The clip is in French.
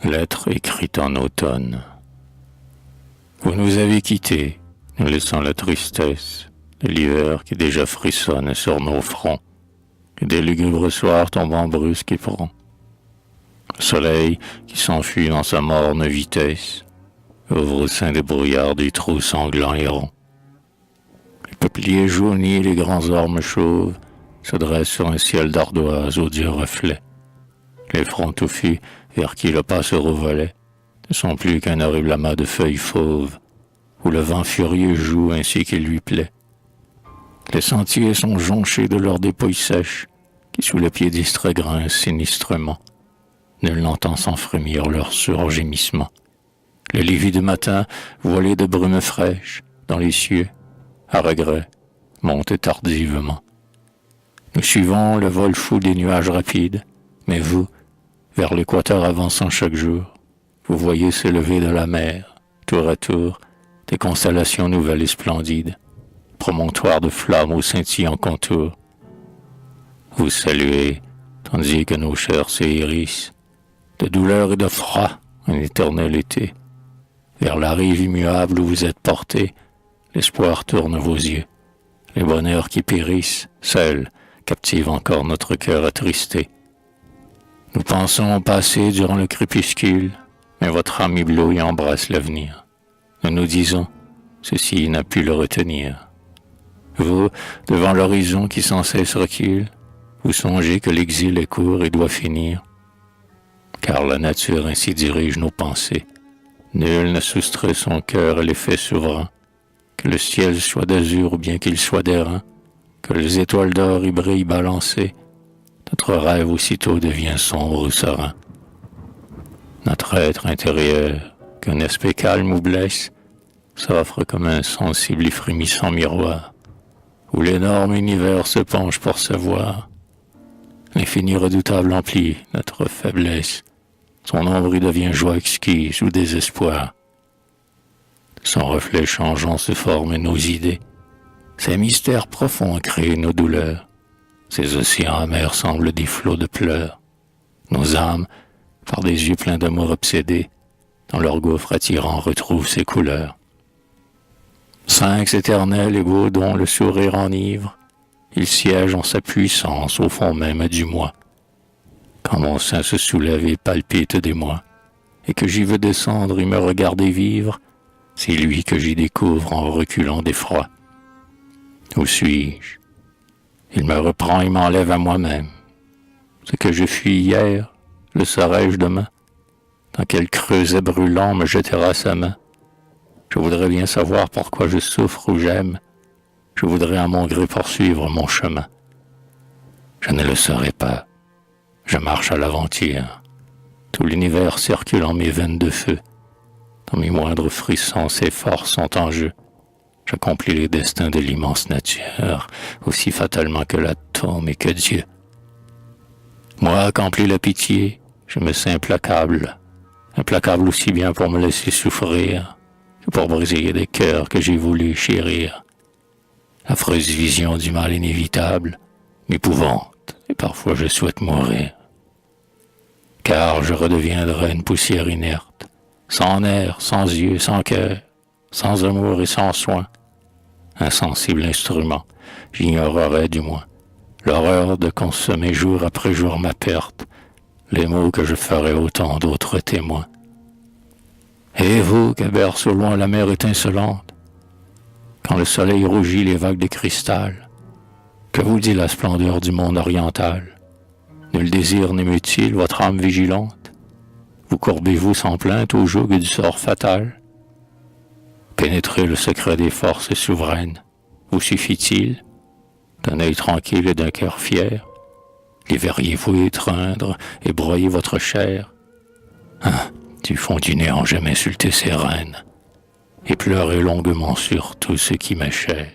Lettre écrite en automne. Vous nous avez quittés, nous laissant la tristesse de l'hiver qui déjà frissonne sur nos fronts, et des lugubres soirs tombant brusques et francs. Le soleil qui s'enfuit dans sa morne vitesse ouvre au sein des brouillards des trous sanglants et ronds. Les peupliers jaunis et les grands ormes chauves se dressent sur un ciel d'ardoise aux dieux reflets. Les fronts touffus vers qui le pas se revolait ne sont plus qu'un horrible amas de feuilles fauves, où le vent furieux joue ainsi qu'il lui plaît. Les sentiers sont jonchés de leurs dépouilles sèches, qui sous le pied distrait grincent sinistrement. Nul n'entend sans frémir leur surgémissement. Le livide matin, voilé de brumes fraîches, dans les cieux, à regret, monte tardivement. Nous suivons le vol fou des nuages rapides, mais vous, vers l'équateur avançant chaque jour, vous voyez s'élever de la mer, tour à tour, des constellations nouvelles et splendides, promontoires de flammes aux scintillants contours. Vous saluez, tandis que nos chairs se hérissent, de douleur et de froid, un éternel été. Vers la rive immuable où vous êtes portés, l'espoir tourne vos yeux. Les bonheurs qui périssent, seuls, captivent encore notre cœur attristé. Nous pensons au passé durant le crépuscule, mais votre âme éblouie embrasse l'avenir. Nous nous disons, ceci n'a pu le retenir. Vous, devant l'horizon qui sans cesse recule, vous songez que l'exil est court et doit finir. Car la nature ainsi dirige nos pensées. Nul ne soustrait son cœur à l'effet souverain. Que le ciel soit d'azur ou bien qu'il soit d'airain, que les étoiles d'or y brillent balancées, notre rêve aussitôt devient sombre ou serein. Notre être intérieur, qu'un aspect calme ou blesse, s'offre comme un sensible et frémissant miroir, où l'énorme univers se penche pour savoir. L'infini redoutable emplit notre faiblesse, son ombre y devient joie exquise ou désespoir. Son reflet changeant se forment nos idées, ces mystères profonds créent nos douleurs. Ces océans amers semblent des flots de pleurs. Nos âmes, par des yeux pleins d'amour obsédés, dans leur gouffre attirant retrouvent ses couleurs. Sphinx éternel et beau dont le sourire enivre, il siège en sa puissance au fond même du moi. Quand mon sein se soulève et palpite d'émoi, et que j'y veux descendre et me regarder vivre, c'est lui que j'y découvre en reculant d'effroi. Où suis-je? Il me reprend et m'enlève à moi-même. Ce que je fuis hier, le saurai-je demain? Dans quel creuset brûlant me jettera sa main? Je voudrais bien savoir pourquoi je souffre ou j'aime. Je voudrais à mon gré poursuivre mon chemin. Je ne le saurais pas. Je marche à l'aventure. Tout l'univers circule en mes veines de feu. Dans mes moindres frissons, ses forces sont en jeu. J'accomplis les destins de l'immense nature, aussi fatalement que l'atome et que Dieu. Moi, accompli la pitié, je me sens implacable aussi bien pour me laisser souffrir que pour briser des cœurs que j'ai voulu chérir. L'affreuse vision du mal inévitable m'épouvante et parfois je souhaite mourir. Car je redeviendrai une poussière inerte, sans nerfs, sans yeux, sans cœur, sans amour et sans soin. Insensible instrument, j'ignorerais du moins l'horreur de consommer jour après jour ma perte, les maux que je ferais autant d'autres témoins. Et vous, que berce au loin la mer étincelante, quand le soleil rougit les vagues de cristal, que vous dit la splendeur du monde oriental? Nul désir n'émeut-il votre âme vigilante? Vous courbez-vous sans plainte au joug du sort fatal? Pénétrer le secret des forces souveraines, vous suffit-il d'un œil tranquille et d'un cœur fier? Les verriez-vous étreindre et broyer votre chair? Du fond du néant j'aime insulter ces reines et pleurer longuement sur tout ce qui m'est cher.